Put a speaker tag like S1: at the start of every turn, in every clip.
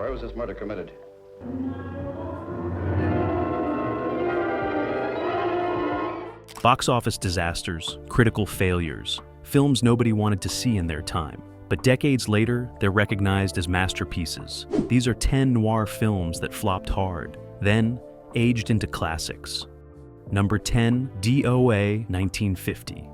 S1: Where was this murder committed?
S2: Box office disasters, critical failures, films nobody wanted to see in their time. But decades later, they're recognized as masterpieces. These are 10 noir films that flopped hard, then aged into classics. Number 10, D.O.A. 1950.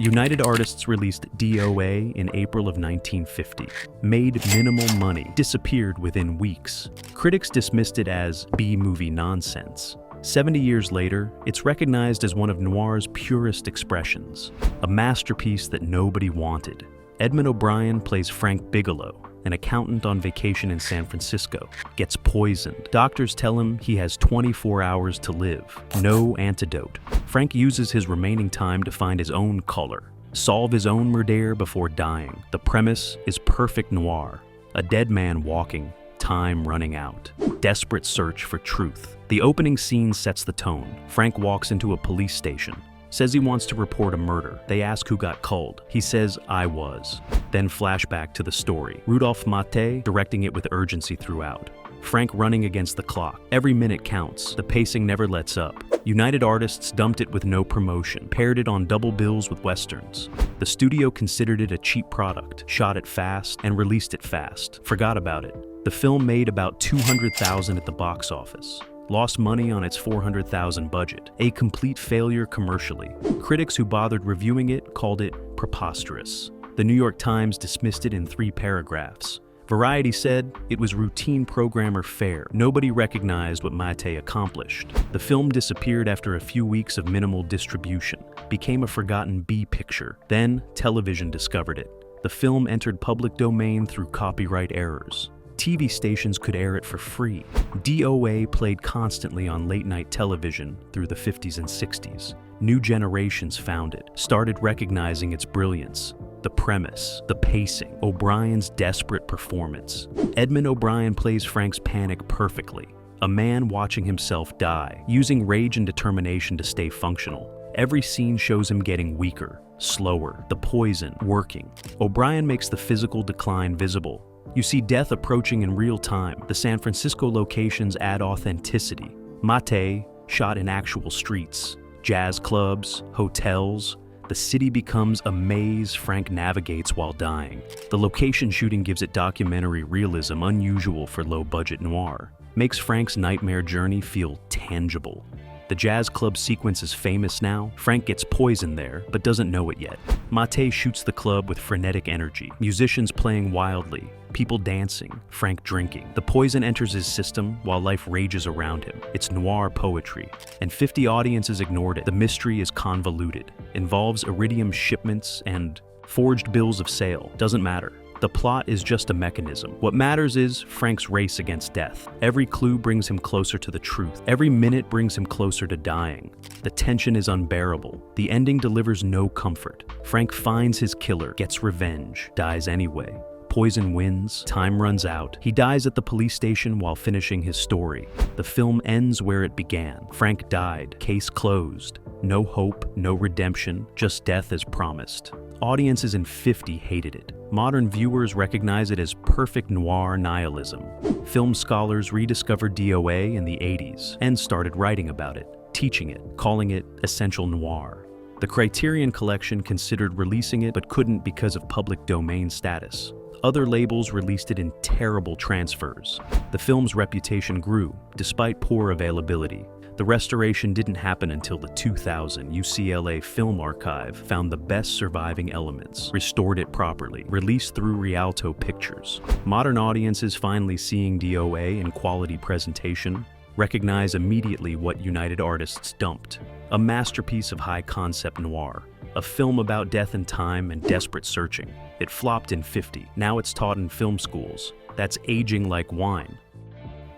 S2: United Artists released D.O.A. in April of 1950. Made minimal money, disappeared within weeks. Critics dismissed it as B-movie nonsense. 70 years later, it's recognized as one of noir's purest expressions, a masterpiece that nobody wanted. Edmund O'Brien plays Frank Bigelow, an accountant on vacation in San Francisco, gets poisoned. Doctors tell him he has 24 hours to live, no antidote. Frank uses his remaining time to find his own color, solve his own murder before dying. The premise is perfect noir, a dead man walking, time running out. Desperate search for truth. The opening scene sets the tone. Frank walks into a police station, says he wants to report a murder. They ask who got culled. He says, "I was." Then flashback to the story. Rudolph Maté directing it with urgency throughout. Frank running against the clock. Every minute counts. The pacing never lets up. United Artists dumped it with no promotion, paired it on double bills with westerns. The studio considered it a cheap product, shot it fast, and released it fast. Forgot about it. The film made about $200,000 at the box office. Lost money on its $400,000 budget. A complete failure commercially. Critics who bothered reviewing it called it preposterous. The New York Times dismissed it in 3 paragraphs. Variety said it was routine programmer fare. Nobody recognized what Maté accomplished. The film disappeared after a few weeks of minimal distribution, became a forgotten B picture. Then television discovered it. The film entered public domain through copyright errors. TV stations could air it for free. D.O.A. played constantly on late-night television through the 50s and 60s. New generations found it, started recognizing its brilliance, the premise, the pacing, O'Brien's desperate performance. Edmund O'Brien plays Frank's panic perfectly. A man watching himself die, using rage and determination to stay functional. Every scene shows him getting weaker, slower, the poison working. O'Brien makes the physical decline visible. You see death approaching in real time. The San Francisco locations add authenticity. Maté shot in actual streets, jazz clubs, hotels. The city becomes a maze Frank navigates while dying. The location shooting gives it documentary realism unusual for low-budget noir. Makes Frank's nightmare journey feel tangible. The jazz club sequence is famous now. Frank gets poisoned there, but doesn't know it yet. Maté shoots the club with frenetic energy. Musicians playing wildly, people dancing, Frank drinking. The poison enters his system while life rages around him. It's noir poetry, and 50 audiences ignored it. The mystery is convoluted, involves iridium shipments and forged bills of sale. Doesn't matter. The plot is just a mechanism. What matters is Frank's race against death. Every clue brings him closer to the truth. Every minute brings him closer to dying. The tension is unbearable. The ending delivers no comfort. Frank finds his killer, gets revenge, dies anyway. Poison wins, time runs out. He dies at the police station while finishing his story. The film ends where it began. Frank died, case closed. No hope, no redemption, just death as promised. Audiences in 50 hated it. Modern viewers recognize it as perfect noir nihilism. Film scholars rediscovered D.O.A. in the 80s and started writing about it, teaching it, calling it essential noir. The Criterion Collection considered releasing it but couldn't because of public domain status. Other labels released it in terrible transfers. The film's reputation grew, despite poor availability. The restoration didn't happen until the 2000 UCLA Film Archive found the best surviving elements, restored it properly, released through Rialto Pictures. Modern audiences finally seeing D.O.A. in quality presentation recognize immediately what United Artists dumped. A masterpiece of high-concept noir, a film about death and time and desperate searching. It flopped in 50. Now it's taught in film schools. That's aging like wine.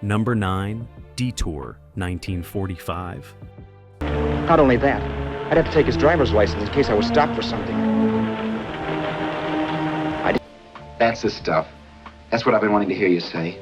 S2: Number 9, Detour, 1945.
S3: Not only that, I'd have to take his driver's license in case I was stopped for something.
S4: That's the stuff. That's what I've been wanting to hear you say.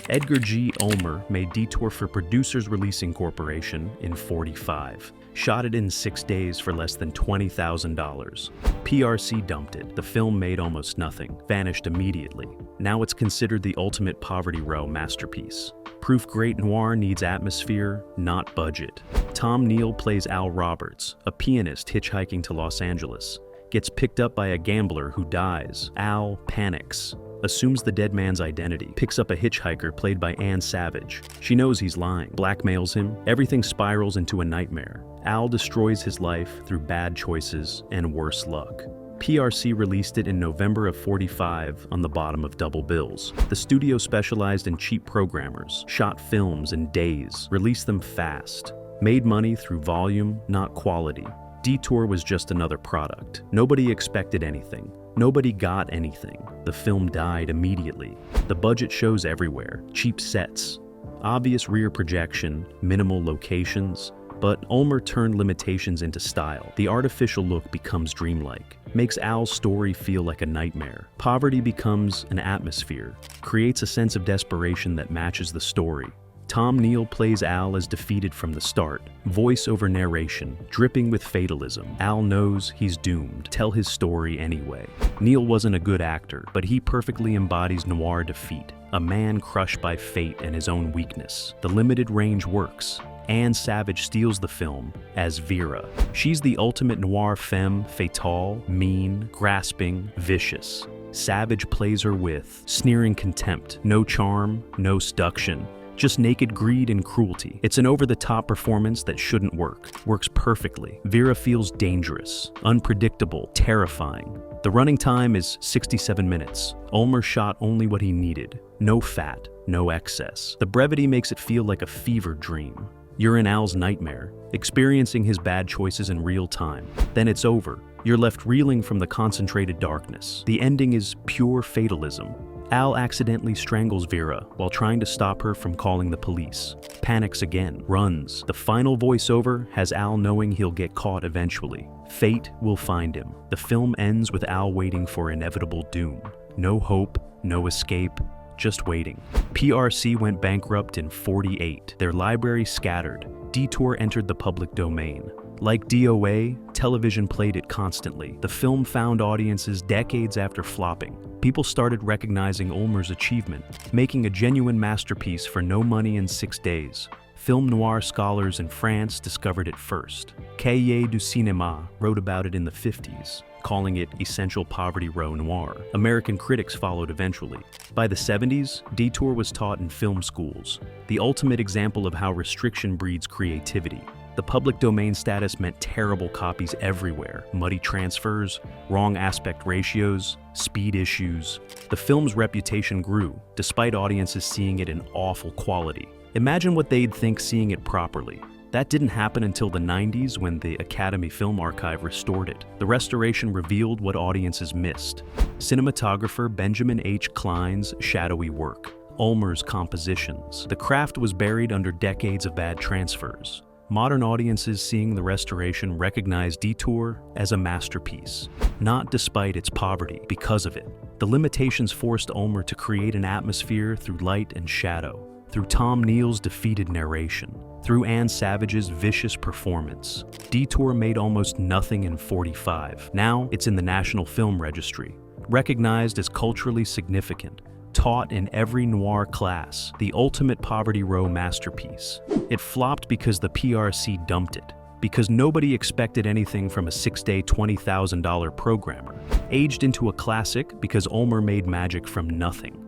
S2: Edgar G. Ulmer made Detour for Producers Releasing Corporation in '45. Shot it in 6 days for less than $20,000. PRC dumped it. The film made almost nothing, vanished immediately. Now it's considered the ultimate poverty row masterpiece. Proof great noir needs atmosphere, not budget. Tom Neal plays Al Roberts, a pianist hitchhiking to Los Angeles. Gets picked up by a gambler who dies. Al panics, assumes the dead man's identity, picks up a hitchhiker played by Ann Savage. She knows he's lying, blackmails him. Everything spirals into a nightmare. Al destroys his life through bad choices and worse luck. PRC released it in November of '45 on the bottom of double bills. The studio specialized in cheap programmers, shot films in days, released them fast, made money through volume, not quality. Detour was just another product. Nobody expected anything. Nobody got anything. The film died immediately. The budget shows everywhere. Cheap sets, obvious rear projection, minimal locations. But Ulmer turned limitations into style. The artificial look becomes dreamlike, makes Al's story feel like a nightmare. Poverty becomes an atmosphere, creates a sense of desperation that matches the story. Tom Neal plays Al as defeated from the start. Voice over narration, dripping with fatalism. Al knows he's doomed. Tell his story anyway. Neal wasn't a good actor, but he perfectly embodies noir defeat. A man crushed by fate and his own weakness. The limited range works. Ann Savage steals the film as Vera. She's the ultimate noir femme fatale, mean, grasping, vicious. Savage plays her with sneering contempt, no charm, no seduction. Just naked greed and cruelty. It's an over-the-top performance that shouldn't work. Works perfectly. Vera feels dangerous, unpredictable, terrifying. The running time is 67 minutes. Ulmer shot only what he needed. No fat, no excess. The brevity makes it feel like a fever dream. You're in Al's nightmare, experiencing his bad choices in real time. Then it's over. You're left reeling from the concentrated darkness. The ending is pure fatalism. Al accidentally strangles Vera while trying to stop her from calling the police. Panics again, runs. The final voiceover has Al knowing he'll get caught eventually. Fate will find him. The film ends with Al waiting for inevitable doom. No hope, no escape, just waiting. PRC went bankrupt in '48. Their library scattered. Detour entered the public domain. Like D.O.A., television played it constantly. The film found audiences decades after flopping. People started recognizing Ulmer's achievement, making a genuine masterpiece for no money in 6 days. Film noir scholars in France discovered it first. Cahiers du Cinéma wrote about it in the '50s, calling it essential poverty row noir. American critics followed eventually. By the '70s, Detour was taught in film schools, the ultimate example of how restriction breeds creativity. The public domain status meant terrible copies everywhere, muddy transfers, wrong aspect ratios, speed issues. The film's reputation grew, despite audiences seeing it in awful quality. Imagine what they'd think seeing it properly. That didn't happen until the '90s when the Academy Film Archive restored it. The restoration revealed what audiences missed. Cinematographer Benjamin H. Klein's shadowy work, Ulmer's compositions. The craft was buried under decades of bad transfers. Modern audiences seeing the restoration recognize Detour as a masterpiece, not despite its poverty, because of it. The limitations forced Ulmer to create an atmosphere through light and shadow, through Tom Neal's defeated narration, through Ann Savage's vicious performance. Detour made almost nothing in '45. Now it's in the National Film Registry, recognized as culturally significant, taught in every noir class, the ultimate poverty row masterpiece. It flopped because the PRC dumped it, because nobody expected anything from a 6-day $20,000 programmer. Aged into a classic because Ulmer made magic from nothing.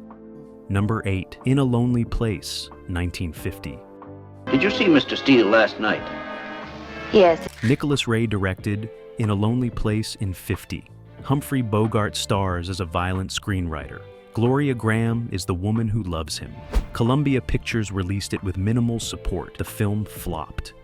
S2: Number 8, In a Lonely Place, 1950.
S1: Did you see Mr. Steele last night?
S4: Yes.
S2: Nicholas Ray directed In a Lonely Place in '50. Humphrey Bogart stars as a violent screenwriter. Gloria Graham is the woman who loves him. Columbia Pictures released it with minimal support. The film flopped.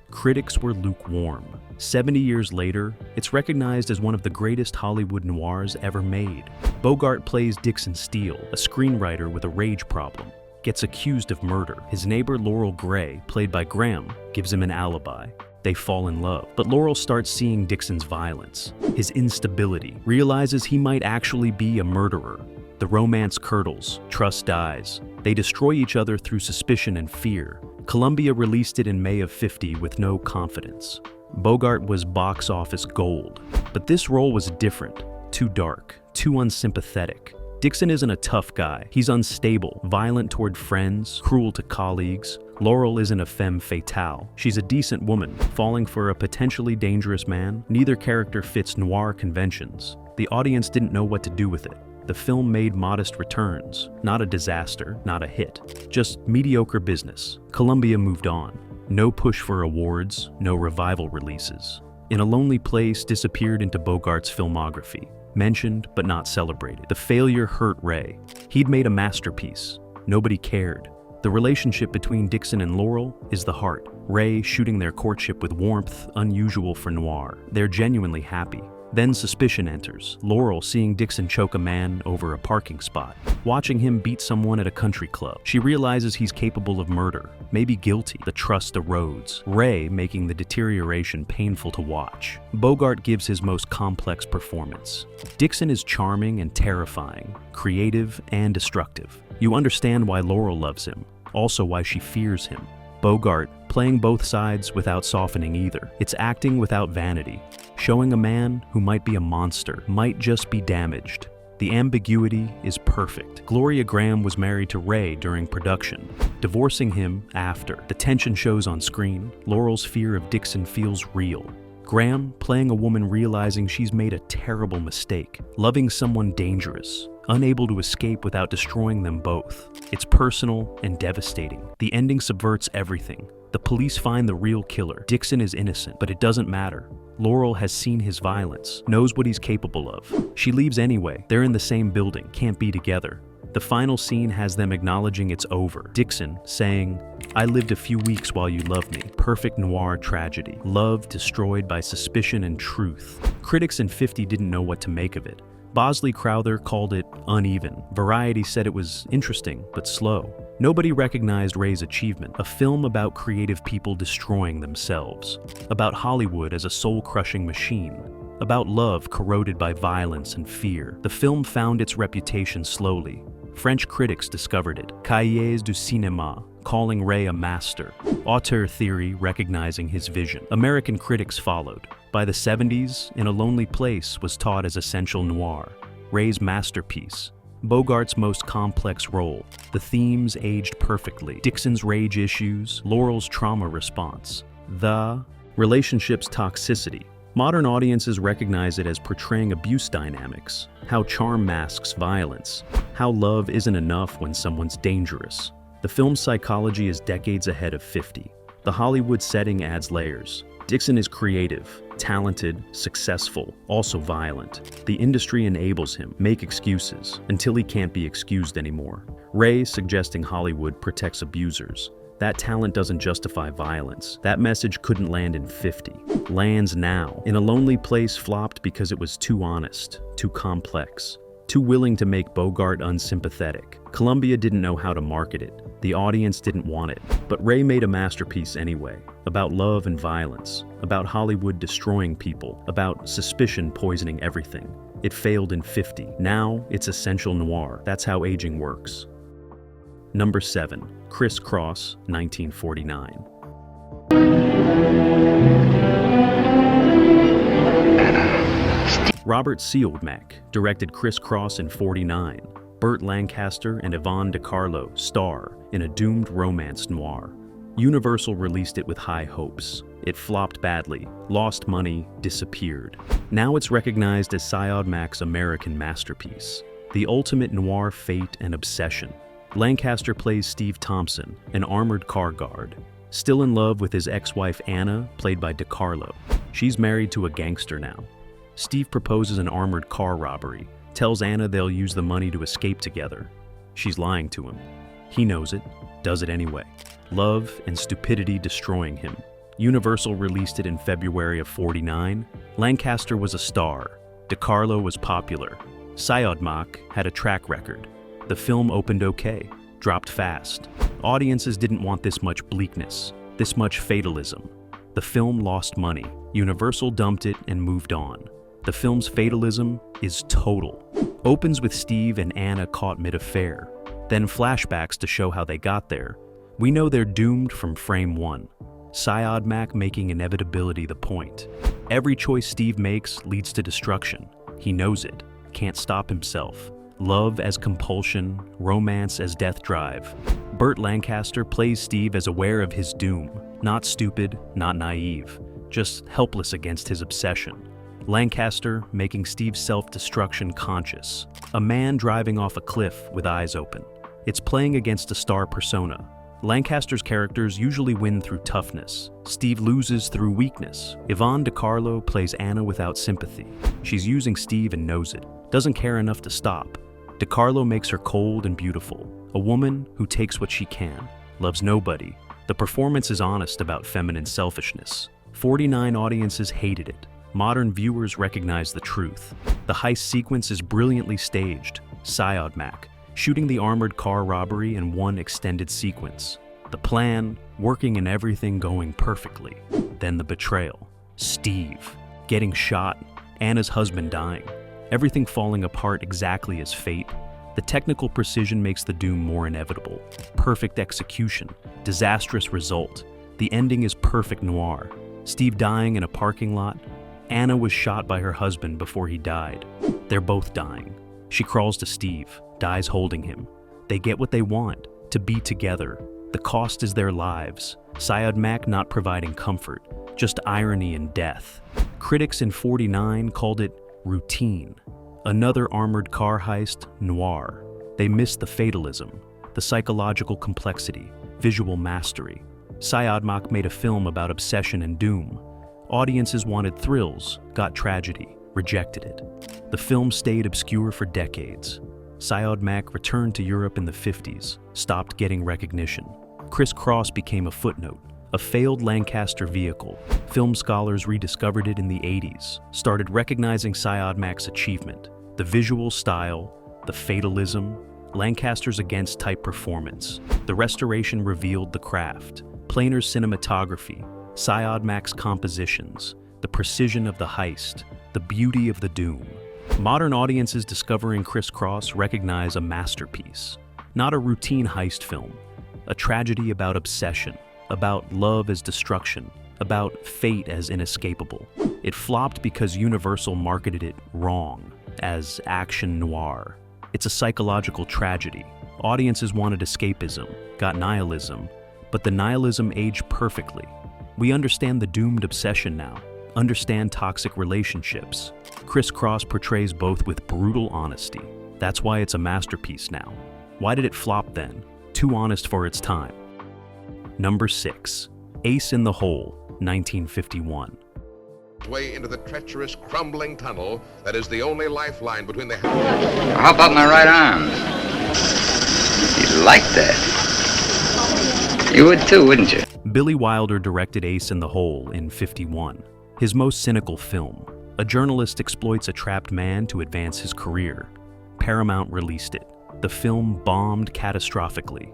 S2: Critics were lukewarm. 70 years later, it's recognized as one of the greatest Hollywood noirs ever made. Bogart plays Dixon Steele, a screenwriter with a rage problem. Gets accused of murder. His neighbor Laurel Gray, played by Graham, gives him an alibi. They fall in love. But Laurel starts seeing Dixon's violence, his instability, realizes he might actually be a murderer. The romance curdles, trust dies. They destroy each other through suspicion and fear. Columbia released it in May of '50 with no confidence. Bogart was box office gold, but this role was different, too dark, too unsympathetic. Dixon isn't a tough guy. He's unstable, violent toward friends, cruel to colleagues. Laurel isn't a femme fatale. She's a decent woman, falling for a potentially dangerous man. Neither character fits noir conventions. The audience didn't know what to do with it. The film made modest returns. Not a disaster, not a hit. Just mediocre business. Columbia moved on. No push for awards, no revival releases. In a Lonely Place disappeared into Bogart's filmography. Mentioned, but not celebrated. The failure hurt Ray. He'd made a masterpiece. Nobody cared. The relationship between Dixon and Laurel is the heart. Ray shooting their courtship with warmth unusual for noir. They're genuinely happy. Then suspicion enters. Laurel seeing Dixon choke a man over a parking spot. Watching him beat someone at a country club. She realizes he's capable of murder, maybe guilty. The trust erodes. Ray making the deterioration painful to watch. Bogart gives his most complex performance. Dixon is charming and terrifying, creative and destructive. You understand why Laurel loves him, also why she fears him. Bogart playing both sides without softening either. It's acting without vanity, showing a man who might be a monster, might just be damaged. The ambiguity is perfect. Gloria Graham was married to Ray during production, divorcing him after. The tension shows on screen. Laurel's fear of Dixon feels real. Graham playing a woman realizing she's made a terrible mistake, loving someone dangerous, unable to escape without destroying them both. It's personal and devastating. The ending subverts everything. The police find the real killer. Dixon is innocent, but it doesn't matter. Laurel has seen his violence, knows what he's capable of. She leaves anyway. They're in the same building, can't be together. The final scene has them acknowledging it's over. Dixon saying, "I lived a few weeks while you loved me." Perfect noir tragedy. Love destroyed by suspicion and truth. Critics in '50 didn't know what to make of it. Bosley Crowther called it uneven. Variety said it was interesting, but slow. Nobody recognized Ray's achievement, a film about creative people destroying themselves, about Hollywood as a soul-crushing machine, about love corroded by violence and fear. The film found its reputation slowly. French critics discovered it. Cahiers du cinéma, calling Ray a master. Auteur theory recognizing his vision. American critics followed. By the '70s, In a Lonely Place was taught as essential noir, Ray's masterpiece, Bogart's most complex role. The themes aged perfectly. Dixon's rage issues, Laurel's trauma response, the relationship's toxicity. Modern audiences recognize it as portraying abuse dynamics, how charm masks violence, how love isn't enough when someone's dangerous. The film's psychology is decades ahead of '50. The Hollywood setting adds layers. Dixon is creative, talented, successful, also violent. The industry enables him, make excuses, until he can't be excused anymore. Ray suggesting Hollywood protects abusers. That talent doesn't justify violence. That message couldn't land in '50. Lands now. In a Lonely Place flopped because it was too honest, too complex, too willing to make Bogart unsympathetic. Columbia didn't know how to market it. The audience didn't want it. But Ray made a masterpiece anyway, about love and violence, about Hollywood destroying people, about suspicion poisoning everything. It failed in '50. Now, it's essential noir. That's how aging works. Number 7. Criss Cross, 1949. Robert Siodmak directed Criss Cross in '49. Burt Lancaster and Yvonne DiCarlo star in a doomed romance noir. Universal released it with high hopes. It flopped badly, lost money, disappeared. Now it's recognized as Siodmak's American masterpiece, the ultimate noir fate and obsession. Lancaster plays Steve Thompson, an armored car guard, still in love with his ex-wife Anna, played by DiCarlo. She's married to a gangster now. Steve proposes an armored car robbery, tells Anna they'll use the money to escape together. She's lying to him. He knows it, does it anyway. Love and stupidity destroying him. Universal released it in February of '49. Lancaster was a star. DiCarlo was popular. Siodmak had a track record. The film opened okay, dropped fast. Audiences didn't want this much bleakness, this much fatalism. The film lost money. Universal dumped it and moved on. The film's fatalism is total. Opens with Steve and Anna caught mid-affair. then flashbacks to show how they got there. We know they're doomed from frame one. Syodmak making inevitability the point. Every choice Steve makes leads to destruction. He knows it, can't stop himself. Love as compulsion, romance as death drive. Burt Lancaster plays Steve as aware of his doom, not stupid, not naive, just helpless against his obsession. Lancaster making Steve's self-destruction conscious, a man driving off a cliff with eyes open. It's playing against a star persona. Lancaster's characters usually win through toughness. Steve loses through weakness. Yvonne DiCarlo plays Anna without sympathy. She's using Steve and knows it, doesn't care enough to stop. DiCarlo makes her cold and beautiful, a woman who takes what she can, loves nobody. The performance is honest about feminine selfishness. 49 audiences hated it. Modern viewers recognize the truth. The heist sequence is brilliantly staged. Syodmak, shooting the armored car robbery in one extended sequence. The plan, working and everything going perfectly. Then the betrayal. Steve, getting shot, Anna's husband dying. Everything falling apart exactly as fate. The technical precision makes the doom more inevitable. Perfect execution, disastrous result. The ending is perfect noir. Steve dying in a parking lot. Anna was shot by her husband before he died. They're both dying. She crawls to Steve, dies holding him. They get what they want, to be together. The cost is their lives. Syodmak not providing comfort, just irony and death. Critics in 49 called it routine. Another armored car heist, noir. They missed the fatalism, the psychological complexity, visual mastery. Syodmak made a film about obsession and doom. Audiences wanted thrills, got tragedy, rejected it. The film stayed obscure for decades. Syodmak returned to Europe in the 50s, stopped getting recognition. Criss Cross became a footnote, a failed Lancaster vehicle. Film scholars rediscovered it in the 80s, started recognizing Syodmak's achievement. The visual style, the fatalism, Lancaster's against type performance. The restoration revealed the craft, planar cinematography, Syodmak's compositions, the precision of the heist, the beauty of the doom. Modern audiences discovering Criss Cross recognize a masterpiece, not a routine heist film, a tragedy about obsession, about love as destruction, about fate as inescapable. It flopped because Universal marketed it wrong, as action noir. It's a psychological tragedy. Audiences wanted escapism, got nihilism, but the nihilism aged perfectly. We understand the doomed obsession now, understand toxic relationships. Criss Cross portrays both with brutal honesty. That's why it's a masterpiece now. Why did it flop then? Too honest for its time. Number 6. Ace in the Hole, 1951.
S5: Way into the treacherous, crumbling tunnel that is the only lifeline between the...
S6: How about my right arm? You'd like that. You would too, wouldn't you?
S2: Billy Wilder directed Ace in the Hole in '51, his most cynical film. A journalist exploits a trapped man to advance his career. Paramount released it. The film bombed catastrophically.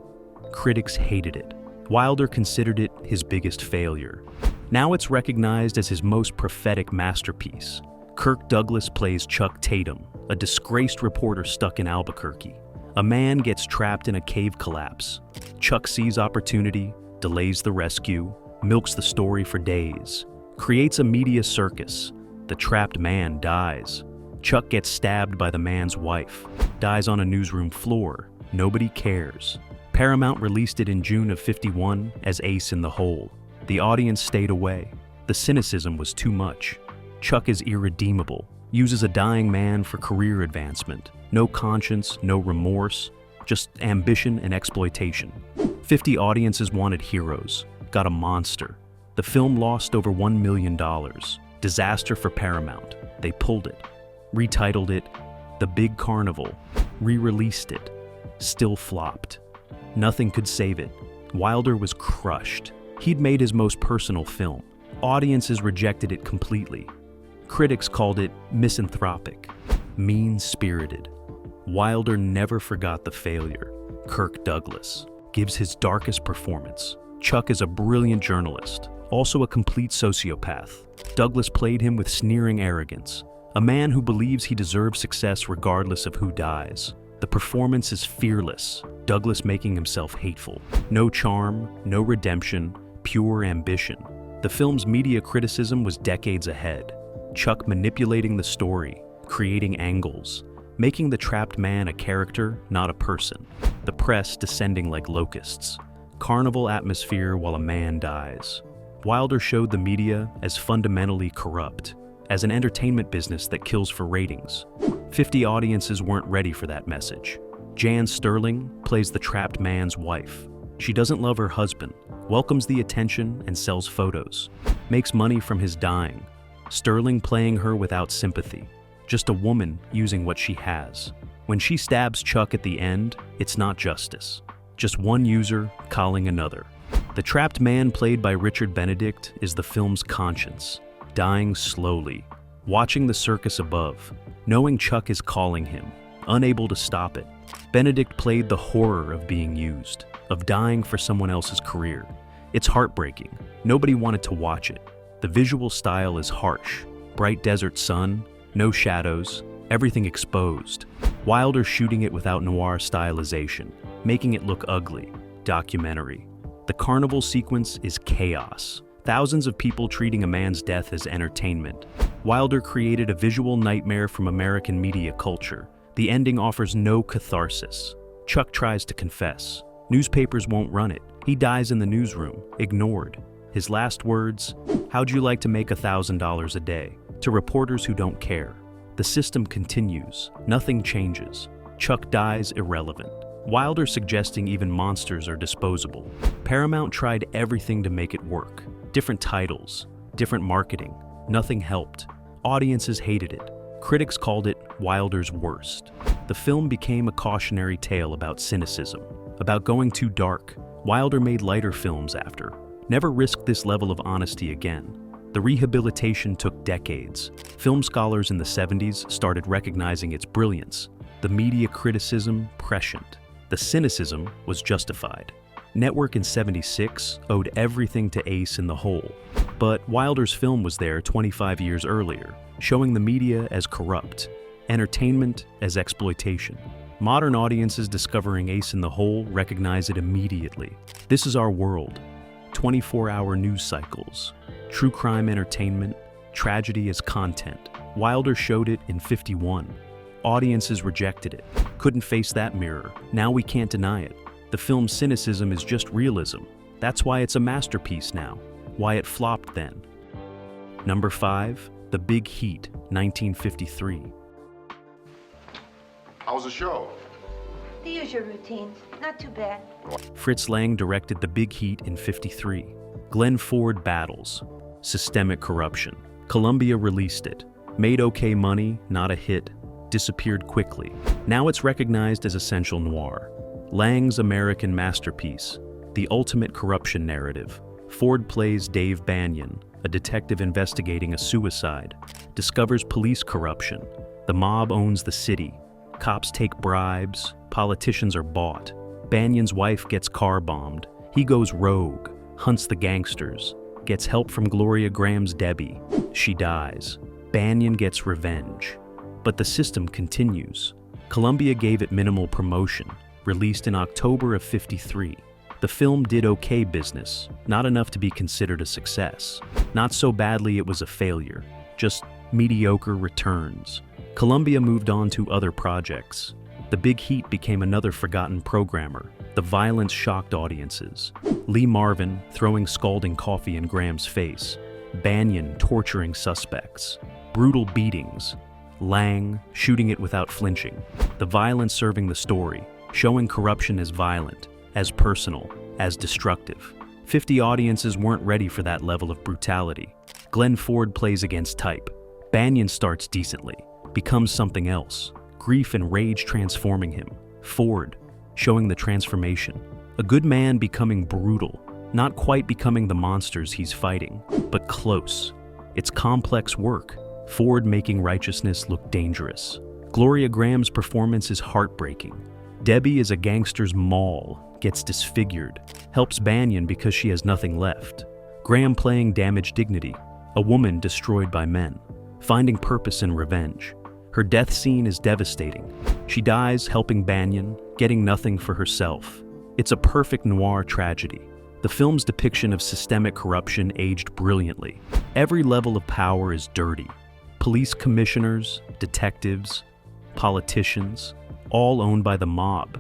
S2: Critics hated it. Wilder considered it his biggest failure. Now it's recognized as his most prophetic masterpiece. Kirk Douglas plays Chuck Tatum, a disgraced reporter stuck in Albuquerque. A man gets trapped in a cave collapse. Chuck sees opportunity, delays the rescue, milks the story for days, creates a media circus. The trapped man dies. Chuck gets stabbed by the man's wife, dies on a newsroom floor. Nobody cares. Paramount released it in June of '51 as Ace in the Hole. The audience stayed away. The cynicism was too much. Chuck is irredeemable, uses a dying man for career advancement. No conscience, no remorse, just ambition and exploitation. 50 audiences wanted heroes, got a monster. The film lost over $1 million. Disaster for Paramount. They pulled it, retitled it The Big Carnival, re-released it, still flopped. Nothing could save it. Wilder was crushed. He'd made his most personal film. Audiences rejected it completely. Critics called it misanthropic, mean-spirited. Wilder never forgot the failure. Kirk Douglas gives his darkest performance. Chuck is a brilliant journalist, also a complete sociopath. Douglas played him with sneering arrogance, a man who believes he deserves success regardless of who dies. The performance is fearless. Douglas making himself hateful. No charm, no redemption, pure ambition. The film's media criticism was decades ahead. Chuck manipulating the story, creating angles, making the trapped man a character, not a person. The press descending like locusts. Carnival atmosphere while a man dies. Wilder showed the media as fundamentally corrupt, as an entertainment business that kills for ratings. 50 audiences weren't ready for that message. Jan Sterling plays the trapped man's wife. She doesn't love her husband, welcomes the attention and sells photos, makes money from his dying. Sterling playing her without sympathy, just a woman using what she has. When she stabs Chuck at the end, it's not justice, just one user calling another. The trapped man played by Richard Benedict is the film's conscience, dying slowly, watching the circus above, knowing Chuck is calling him, unable to stop it. Benedict played the horror of being used, of dying for someone else's career. It's heartbreaking. Nobody wanted to watch it. The visual style is harsh. Bright desert sun, no shadows, everything exposed. Wilder shooting it without noir stylization, making it look ugly, documentary. The carnival sequence is chaos. Thousands of people treating a man's death as entertainment. Wilder created a visual nightmare from American media culture. The ending offers no catharsis. Chuck tries to confess. Newspapers won't run it. He dies in the newsroom, ignored. His last words, "How'd you like to make $1,000 a day?" to reporters who don't care. The system continues. Nothing changes. Chuck dies irrelevant. Wilder suggesting even monsters are disposable. Paramount tried everything to make it work. Different titles, different marketing. Nothing helped. Audiences hated it. Critics called it Wilder's worst. The film became a cautionary tale about cynicism, about going too dark. Wilder made lighter films after. Never risked this level of honesty again. The rehabilitation took decades. Film scholars in the 70s started recognizing its brilliance. The media criticism prescient. The cynicism was justified. Network in '76 owed everything to Ace in the Hole. But Wilder's film was there 25 years earlier, showing the media as corrupt, entertainment as exploitation. Modern audiences discovering Ace in the Hole recognize it immediately. This is our world. 24-hour news cycles, true crime entertainment, tragedy as content. Wilder showed it in '51. Audiences rejected it, couldn't face that mirror. Now we can't deny it. The film's cynicism is just realism. That's why it's a masterpiece now, why it flopped then. Number 5, The Big Heat, 1953.
S5: How was the show?
S4: The usual routine. Not too bad.
S2: Fritz Lang directed The Big Heat in '53. Glenn Ford battles. Systemic corruption. Columbia released it. Made okay money, not a hit. Disappeared quickly. Now it's recognized as essential noir. Lang's American masterpiece. The ultimate corruption narrative. Ford plays Dave Banyan, a detective investigating a suicide. Discovers police corruption. The mob owns the city. Cops take bribes. Politicians are bought. Banyan's wife gets car bombed. He goes rogue, hunts the gangsters, gets help from Gloria Graham's Debbie. She dies. Banyan gets revenge. But the system continues. Columbia gave it minimal promotion, released in October of '53. The film did okay business, not enough to be considered a success. Not so badly it was a failure, just mediocre returns. Columbia moved on to other projects. The Big Heat became another forgotten programmer. The violence shocked audiences. Lee Marvin throwing scalding coffee in Graham's face. Banyan torturing suspects. Brutal beatings. Lang shooting it without flinching. The violence serving the story, showing corruption as violent, as personal, as destructive. 50 audiences weren't ready for that level of brutality. Glenn Ford plays against type. Banyan starts decently, becomes something else. Grief and rage transforming him. Ford, showing the transformation. A good man becoming brutal, not quite becoming the monsters he's fighting, but close. It's complex work. Ford making righteousness look dangerous. Gloria Graham's performance is heartbreaking. Debbie is a gangster's maul, gets disfigured, helps Banyan because she has nothing left. Graham playing damaged dignity, a woman destroyed by men, finding purpose in revenge. Her death scene is devastating. She dies helping Banyan, getting nothing for herself. It's a perfect noir tragedy. The film's depiction of systemic corruption aged brilliantly. Every level of power is dirty. Police commissioners, detectives, politicians, all owned by the mob.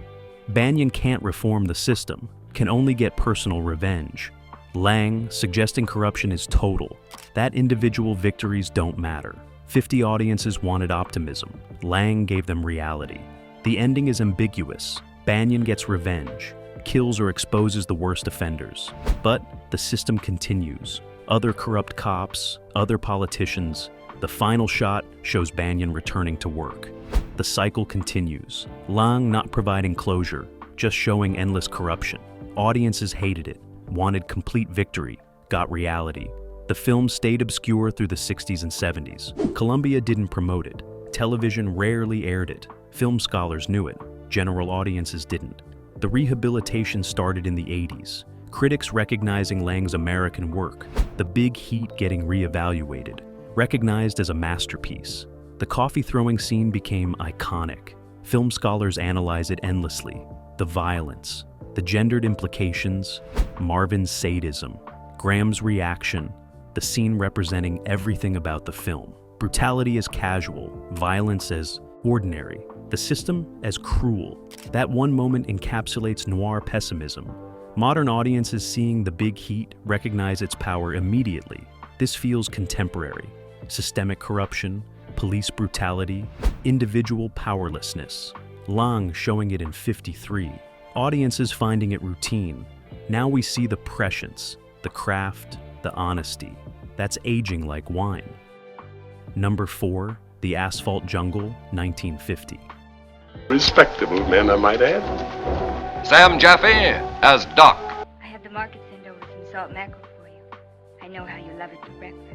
S2: Banyan can't reform the system, can only get personal revenge. Lang, suggesting corruption is total. That individual victories don't matter. 50 audiences wanted optimism. Lang gave them reality. The ending is ambiguous. Banyan gets revenge, kills or exposes the worst offenders. But the system continues. Other corrupt cops, other politicians. The final shot shows Banyan returning to work. The cycle continues. Lang not providing closure, just showing endless corruption. Audiences hated it, wanted complete victory, got reality. The film stayed obscure through the 60s and 70s. Columbia didn't promote it. Television rarely aired it. Film scholars knew it. General audiences didn't. The rehabilitation started in the 80s. Critics recognizing Lang's American work. The Big Heat getting reevaluated. Recognized as a masterpiece. The coffee-throwing scene became iconic. Film scholars analyze it endlessly. The violence, the gendered implications, Marvin's sadism, Graham's reaction, the scene representing everything about the film. Brutality as casual, violence as ordinary, the system as cruel. That one moment encapsulates noir pessimism. Modern audiences seeing The Big Heat recognize its power immediately. This feels contemporary. Systemic corruption, police brutality, individual powerlessness. Lang showing it in 53. Audiences finding it routine. Now we see the prescience, the craft, the honesty. That's aging like wine. Number 4, The Asphalt Jungle, 1950.
S7: Respectable men, I might add.
S8: Sam Jaffe as Doc.
S9: I have the market send over some salt mackerel for you. I know how you love it for breakfast.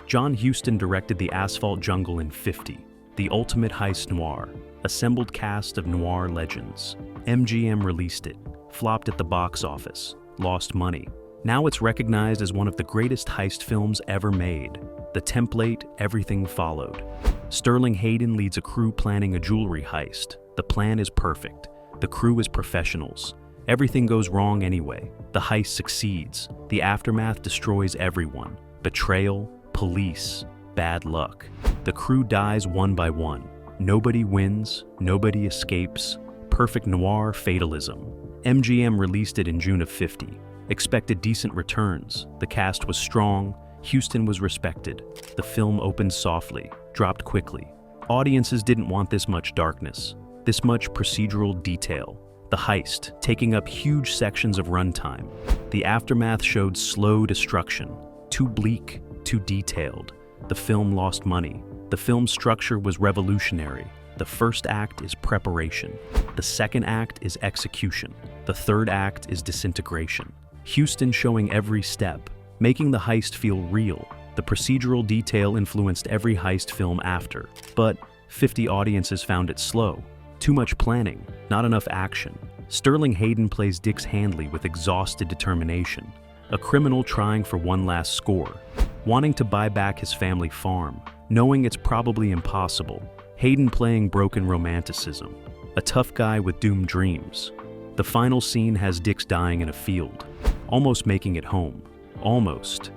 S2: John Huston directed The Asphalt Jungle in 50, the ultimate heist noir, assembled cast of noir legends. MGM released it, flopped at the box office, lost money. Now it's recognized as one of the greatest heist films ever made. The template, everything followed. Sterling Hayden leads a crew planning a jewelry heist. The plan is perfect. The crew is professionals. Everything goes wrong anyway. The heist succeeds. The aftermath destroys everyone. Betrayal, police, bad luck. The crew dies one by one. Nobody wins, nobody escapes. Perfect noir fatalism. MGM released it in June of 50. Expected decent returns. The cast was strong. Huston was respected. The film opened softly, dropped quickly. Audiences didn't want this much darkness, this much procedural detail. The heist, taking up huge sections of runtime. The aftermath showed slow destruction. Too bleak, too detailed. The film lost money. The film's structure was revolutionary. The first act is preparation. The second act is execution. The third act is disintegration. Huston showing every step, making the heist feel real. The procedural detail influenced every heist film after, but 50 audiences found it slow. Too much planning, not enough action. Sterling Hayden plays Dix Handley with exhausted determination, a criminal trying for one last score, wanting to buy back his family farm, knowing it's probably impossible. Hayden playing broken romanticism, a tough guy with doomed dreams. The final scene has Dix dying in a field, almost making it home. Almost.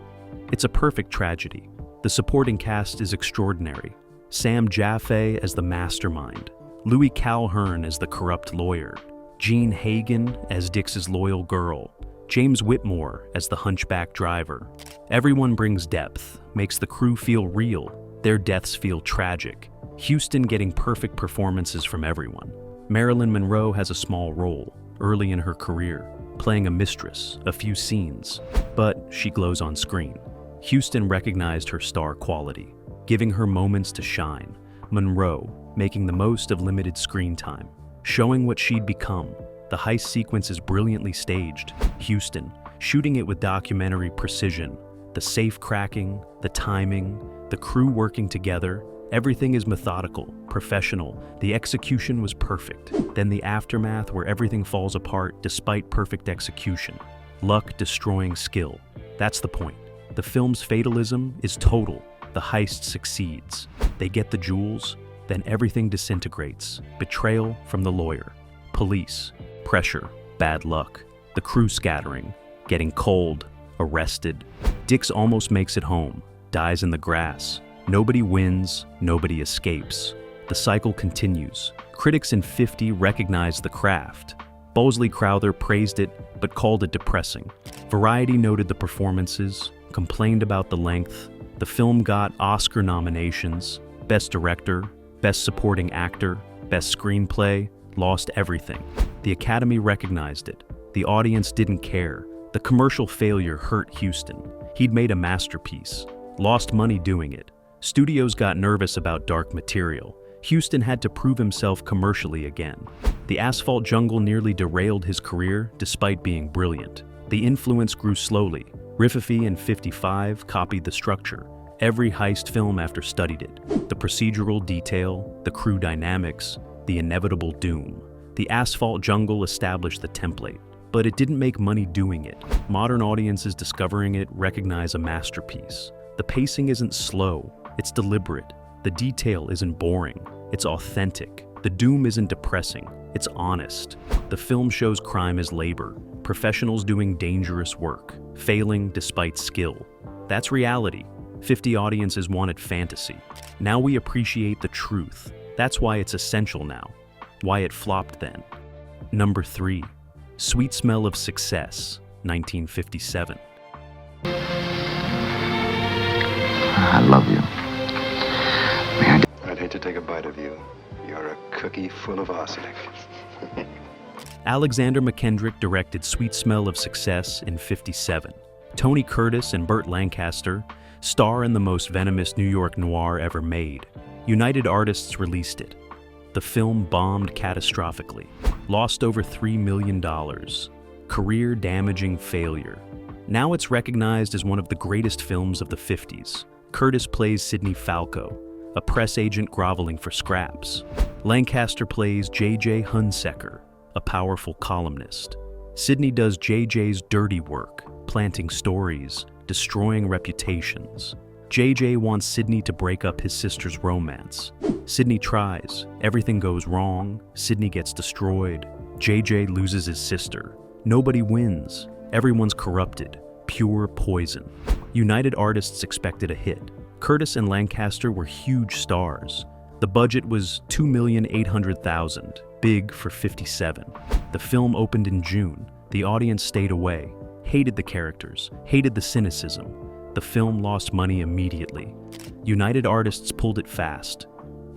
S2: It's a perfect tragedy. The supporting cast is extraordinary. Sam Jaffe as the mastermind, Louis Calhern as the corrupt lawyer, Gene Hagen as Dix's loyal girl, James Whitmore as the hunchback driver. Everyone brings depth, makes the crew feel real, their deaths feel tragic. Huston getting perfect performances from everyone. Marilyn Monroe has a small role, early in her career, playing a mistress, a few scenes, but she glows on screen. Huston recognized her star quality, giving her moments to shine. Monroe making the most of limited screen time, showing what she'd become. The heist sequence is brilliantly staged. Huston shooting it with documentary precision. The safe cracking, the timing, the crew working together. Everything is methodical, professional. The execution was perfect. Then the aftermath where everything falls apart despite perfect execution. Luck destroying skill. That's the point. The film's fatalism is total. The heist succeeds. They get the jewels, Then everything disintegrates. Betrayal from the lawyer. Police. Pressure. Bad luck. The crew scattering. Getting cold. Arrested. Dix almost makes it home. Dies in the grass. Nobody wins. Nobody escapes. The cycle continues. Critics in 50 recognized the craft. Bosley Crowther praised it, but called it depressing. Variety noted the performances, complained about the length. The film got Oscar nominations, Best Director, Best Supporting Actor, Best Screenplay, lost everything. The Academy recognized it. The audience didn't care. The commercial failure hurt Huston. He'd made a masterpiece, lost money doing it. Studios got nervous about dark material. Huston had to prove himself commercially again. The Asphalt Jungle nearly derailed his career despite being brilliant. The influence grew slowly. Riffraff and 55 copied the structure. Every heist film after studied it. The procedural detail, the crew dynamics, the inevitable doom. The Asphalt Jungle established the template, but it didn't make money doing it. Modern audiences discovering it recognize a masterpiece. The pacing isn't slow, it's deliberate. The detail isn't boring, it's authentic. The doom isn't depressing, it's honest. The film shows crime as labor, professionals doing dangerous work, failing despite skill. That's reality. 50 audiences wanted fantasy. Now we appreciate the truth. That's why it's essential now. Why it flopped then. Number 3. Sweet Smell of Success, 1957.
S6: I love you.
S7: I'd hate to take a bite of you. You're a cookie full of arsenic.
S2: Alexander McKendrick directed Sweet Smell of Success in '57. Tony Curtis and Burt Lancaster star in the most venomous New York noir ever made. United Artists released it. The film bombed catastrophically, lost over $3 million. Career-damaging failure. Now it's recognized as one of the greatest films of the 50s. Curtis plays Sidney Falco, a press agent groveling for scraps. Lancaster plays J.J. Hunsaker, a powerful columnist. Sidney does J.J.'s dirty work, planting stories, destroying reputations. J.J. wants Sidney to break up his sister's romance. Sidney tries. Everything goes wrong. Sidney gets destroyed. J.J. loses his sister. Nobody wins. Everyone's corrupted. Pure poison. United Artists expected a hit. Curtis and Lancaster were huge stars. The budget was $2,800,000, big for '57. The film opened in June. The audience stayed away, hated the characters, hated the cynicism. The film lost money immediately. United Artists pulled it fast.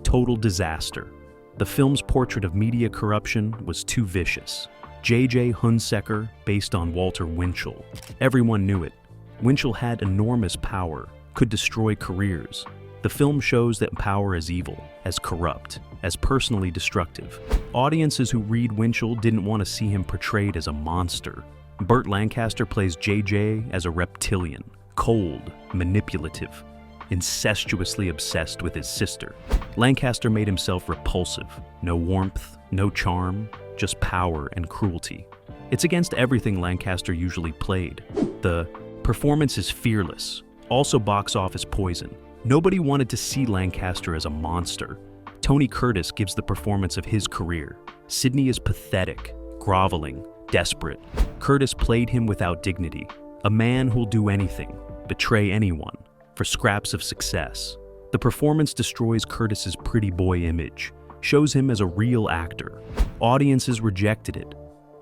S2: Total disaster. The film's portrait of media corruption was too vicious. J.J. Hunsaker, based on Walter Winchell. Everyone knew it. Winchell had enormous power, could destroy careers. The film shows that power is evil, as corrupt, as personally destructive. Audiences who read Winchell didn't want to see him portrayed as a monster. Burt Lancaster plays J.J. as a reptilian, cold, manipulative, incestuously obsessed with his sister. Lancaster made himself repulsive. No warmth, no charm, just power and cruelty. It's against everything Lancaster usually played. The performance is fearless, also box office poison. Nobody wanted to see Lancaster as a monster. Tony Curtis gives the performance of his career. Sidney is pathetic, groveling, desperate. Curtis played him without dignity. A man who'll do anything, betray anyone, for scraps of success. The performance destroys Curtis's pretty boy image, shows him as a real actor. Audiences rejected it,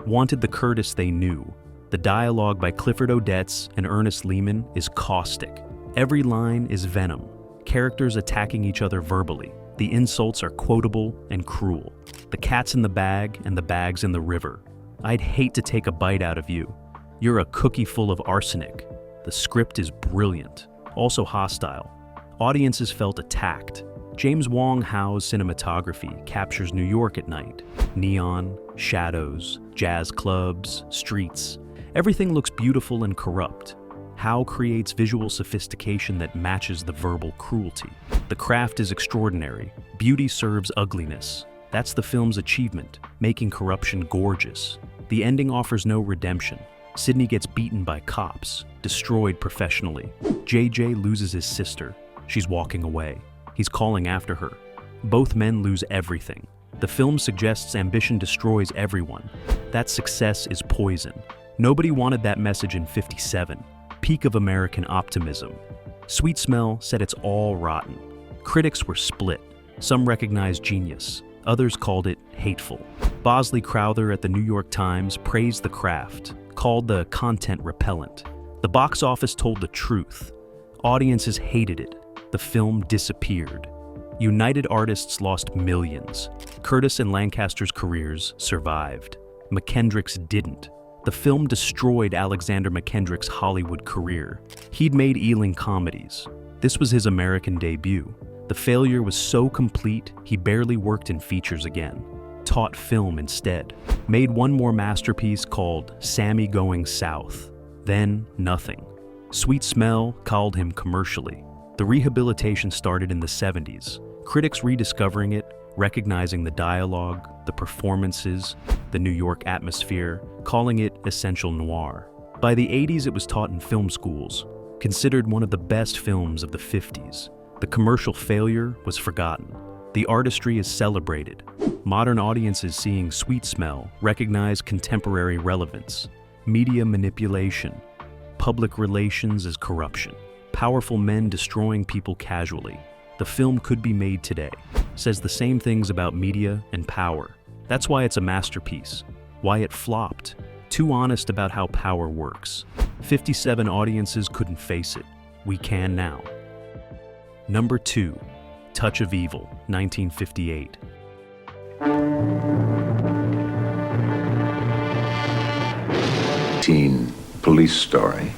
S2: wanted the Curtis they knew. The dialogue by Clifford Odets and Ernest Lehman is caustic. Every line is venom, characters attacking each other verbally. The insults are quotable and cruel. The cat's in the bag and the bag's in the river. I'd hate to take a bite out of you. You're a cookie full of arsenic. The script is brilliant, also hostile. Audiences felt attacked. James Wong Howe's cinematography captures New York at night. Neon, shadows, jazz clubs, streets. Everything looks beautiful and corrupt. Howe creates visual sophistication that matches the verbal cruelty. The craft is extraordinary. Beauty serves ugliness. That's the film's achievement, making corruption gorgeous. The ending offers no redemption. Sidney gets beaten by cops, destroyed professionally. J.J. loses his sister. She's walking away. He's calling after her. Both men lose everything. The film suggests ambition destroys everyone. That success is poison. Nobody wanted that message in '57. Peak of American optimism. Sweet Smell said it's all rotten. Critics were split. Some recognized genius. Others called it hateful. Bosley Crowther at the New York Times praised the craft, called the content repellent. The box office told the truth. Audiences hated it. The film disappeared. United Artists lost millions. Curtis and Lancaster's careers survived. McKendrick's didn't. The film destroyed Alexander McKendrick's Hollywood career. He'd made Ealing comedies. This was his American debut. The failure was so complete, he barely worked in features again. Taught film instead. Made one more masterpiece called Sammy Going South. Then, nothing. Sweet Smell called him commercially. The rehabilitation started in the '70s. Critics rediscovering it, recognizing the dialogue, the performances, the New York atmosphere, calling it essential noir. By the '80s, it was taught in film schools, considered one of the best films of the '50s. The commercial failure was forgotten. The artistry is celebrated. Modern audiences seeing Sweet Smell recognize contemporary relevance, media manipulation, public relations as corruption, powerful men destroying people casually. The film could be made today. Says the same things about media and power. That's why it's a masterpiece. Why it flopped. Too honest about how power works. 57 audiences couldn't face it. We can now. Number 2, Touch of Evil, 1958.
S10: Teen police story.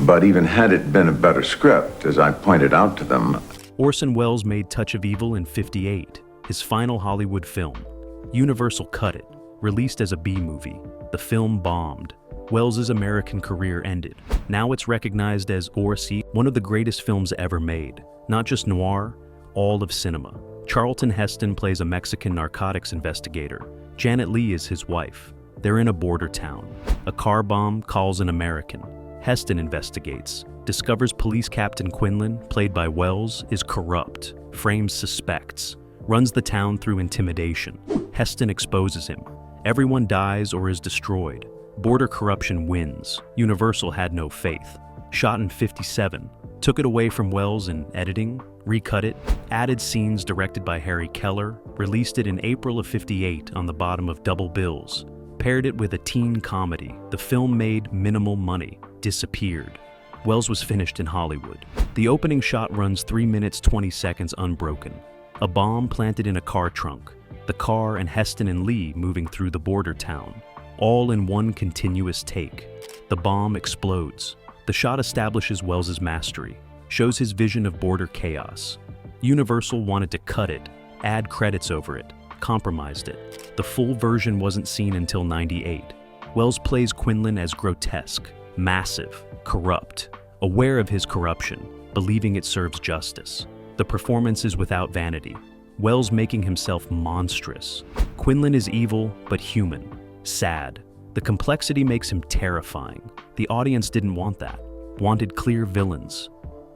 S10: But even had it been a better script, as I pointed out to them...
S2: Orson Welles made Touch of Evil in '58, his final Hollywood film. Universal cut it, released as a B-movie. The film bombed. Welles's American career ended. Now it's recognized as one of the greatest films ever made. Not just noir, all of cinema. Charlton Heston plays a Mexican narcotics investigator. Janet Leigh is his wife. They're in a border town. A car bomb calls an American. Heston investigates, discovers police captain Quinlan, played by Welles, is corrupt, frames suspects, runs the town through intimidation. Heston exposes him. Everyone dies or is destroyed. Border corruption wins. Universal had no faith. Shot in '57. Took it away from Welles in editing, recut it, added scenes directed by Harry Keller, released it in April of '58 on the bottom of double bills. Paired it with a teen comedy. The film made minimal money. Disappeared. Welles was finished in Hollywood. The opening shot runs 3 minutes 20 seconds unbroken. A bomb planted in a car trunk. The car and Heston and Leigh moving through the border town. All in one continuous take. The bomb explodes. The shot establishes Welles's mastery, shows his vision of border chaos. Universal wanted to cut it, add credits over it, compromised it. The full version wasn't seen until '98. Welles plays Quinlan as grotesque, massive, corrupt, aware of his corruption, believing it serves justice. The performance is without vanity. Welles making himself monstrous. Quinlan is evil, but human, sad. The complexity makes him terrifying. The audience didn't want that, wanted clear villains.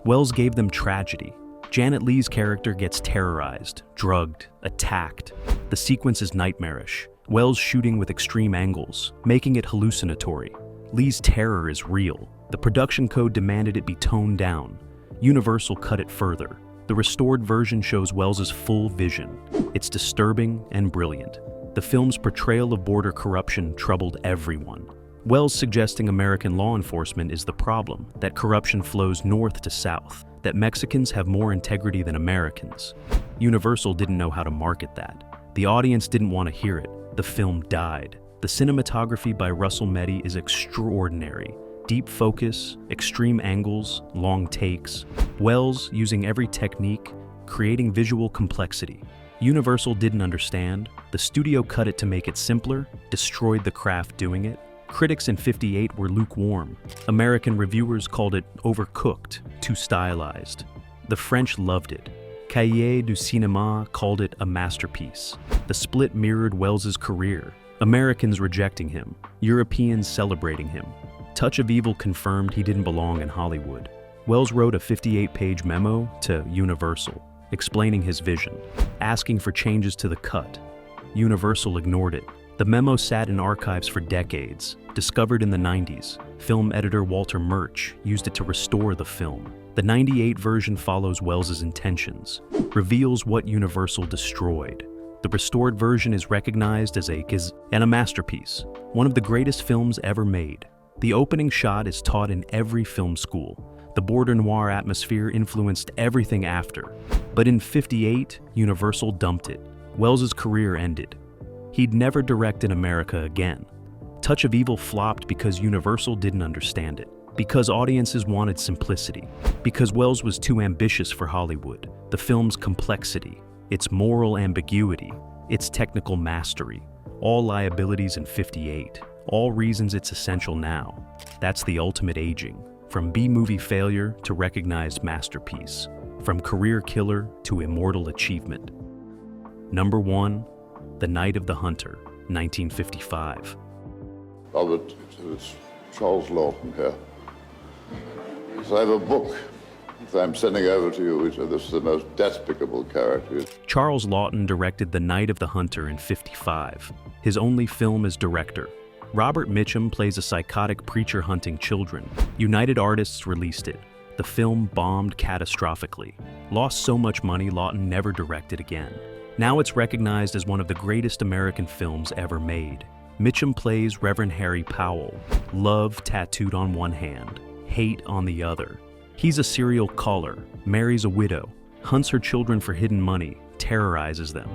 S2: Welles gave them tragedy. Janet Leigh's character gets terrorized, drugged, attacked. The sequence is nightmarish. Welles shooting with extreme angles, making it hallucinatory. Leigh's terror is real. The production code demanded it be toned down. Universal cut it further. The restored version shows Welles's full vision. It's disturbing and brilliant. The film's portrayal of border corruption troubled everyone. Welles suggesting American law enforcement is the problem, that corruption flows north to south, that Mexicans have more integrity than Americans. Universal didn't know how to market that. The audience didn't want to hear it. The film died. The cinematography by Russell Meddy is extraordinary. Deep focus, extreme angles, long takes. Welles using every technique, creating visual complexity. Universal didn't understand. The studio cut it to make it simpler, destroyed the craft doing it. Critics in '58 were lukewarm. American reviewers called it overcooked, too stylized. The French loved it. Cahiers du Cinéma called it a masterpiece. The split mirrored Welles's career. Americans rejecting him, Europeans celebrating him. Touch of Evil confirmed he didn't belong in Hollywood. Welles wrote a 58-page memo to Universal, explaining his vision, asking for changes to the cut. Universal ignored it. The memo sat in archives for decades. Discovered in the 90s, film editor Walter Murch used it to restore the film. The 98 version follows Welles's intentions, reveals what Universal destroyed. The restored version is recognized as a masterpiece, one of the greatest films ever made. The opening shot is taught in every film school. The border noir atmosphere influenced everything after. But in '58, Universal dumped it. Welles's career ended. He'd never direct in America again. Touch of Evil flopped because Universal didn't understand it. Because audiences wanted simplicity. Because Welles was too ambitious for Hollywood. The film's complexity, its moral ambiguity, its technical mastery. All liabilities in '58. All reasons it's essential now. That's the ultimate aging. From B-movie failure to recognized masterpiece. From career killer to immortal achievement. Number 1, The Night of the Hunter, 1955.
S11: Robert, it's Charles Lawton here. So I have a book that I'm sending over to you, which this is the most despicable character.
S2: Charles Lawton directed The Night of the Hunter in '55, his only film as director. Robert Mitchum plays a psychotic preacher hunting children. United Artists released it. The film bombed catastrophically. Lost so much money, Lawton never directed again. Now it's recognized as one of the greatest American films ever made. Mitchum plays Reverend Harry Powell, love tattooed on one hand, hate on the other. He's a serial caller, marries a widow, hunts her children for hidden money, terrorizes them,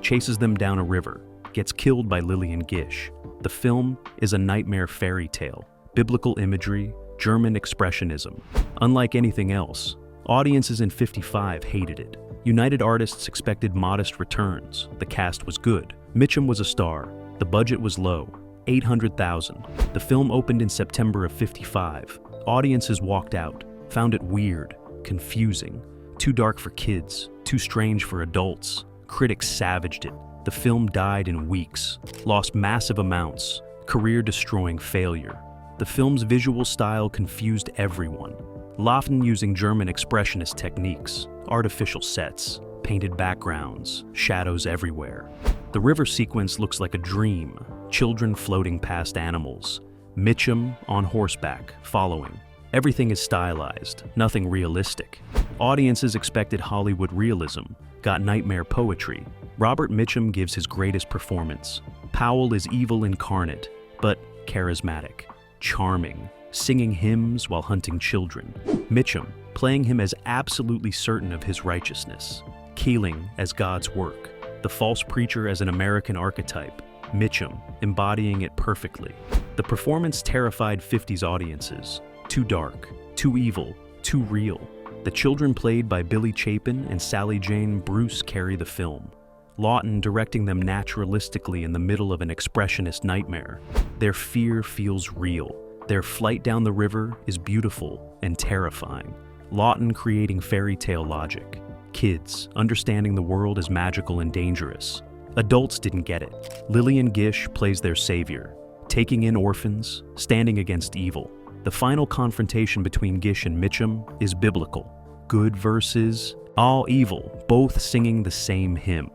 S2: chases them down a river, gets killed by Lillian Gish. The film is a nightmare fairy tale, biblical imagery, German expressionism. Unlike anything else, audiences in '55 hated it. United Artists expected modest returns. The cast was good. Mitchum was a star. The budget was low, $800,000. The film opened in September of '55. Audiences walked out, found it weird, confusing, too dark for kids, too strange for adults. Critics savaged it. The film died in weeks, lost massive amounts, career-destroying failure. The film's visual style confused everyone. Lawton using German expressionist techniques, artificial sets, painted backgrounds, shadows everywhere. The river sequence looks like a dream, children floating past animals, Mitchum on horseback, following. Everything is stylized, nothing realistic. Audiences expected Hollywood realism, got nightmare poetry. Robert Mitchum gives his greatest performance. Powell is evil incarnate, but charismatic, charming, singing hymns while hunting children. Mitchum, playing him as absolutely certain of his righteousness. Keeling as God's work. The false preacher as an American archetype. Mitchum, embodying it perfectly. The performance terrified '50s audiences. Too dark, too evil, too real. The children played by Billy Chapin and Sally Jane Bruce carry the film. Lawton directing them naturalistically in the middle of an expressionist nightmare. Their fear feels real. Their flight down the river is beautiful and terrifying. Lawton creating fairy tale logic. Kids understanding the world as magical and dangerous. Adults didn't get it. Lillian Gish plays their savior, taking in orphans, standing against evil. The final confrontation between Gish and Mitchum is biblical. Good versus all evil, both singing the same hymn.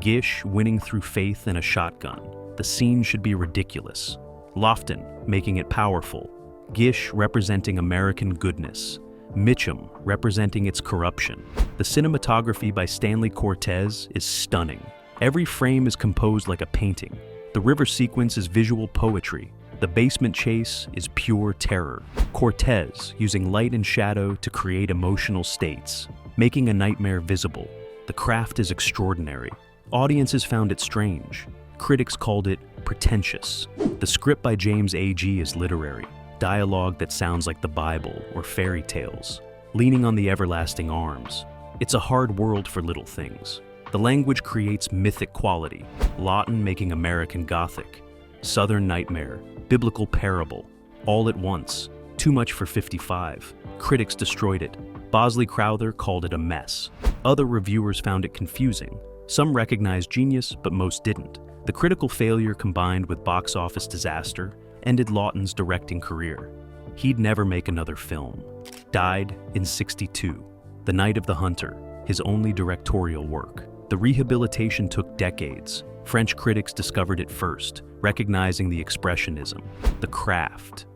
S2: Gish winning through faith and a shotgun. The scene should be ridiculous. Lawton making it powerful. Gish representing American goodness. Mitchum representing its corruption. The cinematography by Stanley Cortez is stunning. Every frame is composed like a painting. The river sequence is visual poetry. The basement chase is pure terror. Cortez using light and shadow to create emotional states, making a nightmare visible. The craft is extraordinary. Audiences found it strange. Critics called it pretentious. The script by James A.G. is literary, dialogue that sounds like the Bible or fairy tales, leaning on the everlasting arms. It's a hard world for little things. The language creates mythic quality, Lawton making American Gothic, Southern nightmare, biblical parable, all at once. Too much for '55. Critics destroyed it. Bosley Crowther called it a mess. Other reviewers found it confusing. Some recognized genius, but most didn't. The critical failure combined with box office disaster ended Lawton's directing career. He'd never make another film. Died in '62. The Night of the Hunter, his only directorial work. The rehabilitation took decades. French critics discovered it first, recognizing the expressionism, the craft,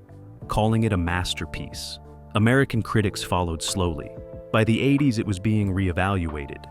S2: calling it a masterpiece. American critics followed slowly. By the 80s, it was being reevaluated,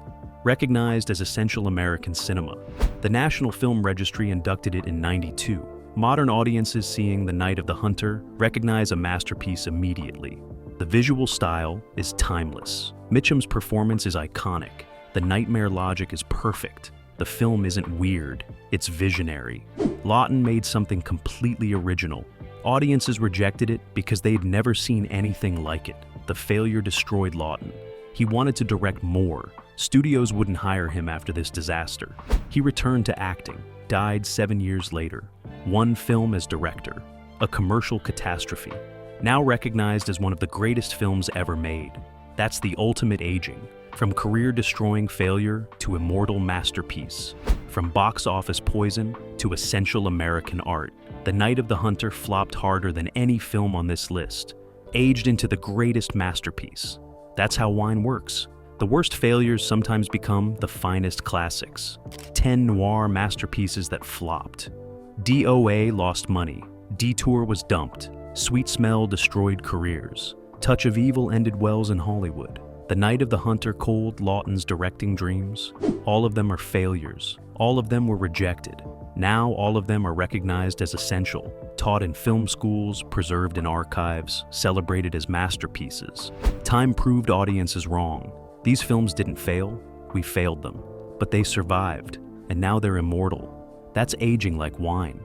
S2: recognized as essential American cinema. The National Film Registry inducted it in '92. Modern audiences seeing The Night of the Hunter recognize a masterpiece immediately. The visual style is timeless. Mitchum's performance is iconic. The nightmare logic is perfect. The film isn't weird, it's visionary. Lawton made something completely original. Audiences rejected it because they'd never seen anything like it. The failure destroyed Lawton. He wanted to direct more. Studios wouldn't hire him after this disaster. He returned to acting, died 7 years later. One film as director, a commercial catastrophe. Now recognized as one of the greatest films ever made. That's the ultimate aging. From career-destroying failure to immortal masterpiece. From box office poison to essential American art. The Night of the Hunter flopped harder than any film on this list. Aged into the greatest masterpiece. That's how wine works. The worst failures sometimes become the finest classics. 10 noir masterpieces that flopped. D.O.A. lost money. Detour was dumped. Sweet Smell destroyed careers. Touch of Evil ended wells in Hollywood. The Night of the Hunter cold Lawton's directing dreams. All of them are failures. All of them were rejected. Now all of them are recognized as essential, taught in film schools, preserved in archives, celebrated as masterpieces. Time proved audiences wrong. These films didn't fail, we failed them. But they survived, and now they're immortal. That's aging like wine.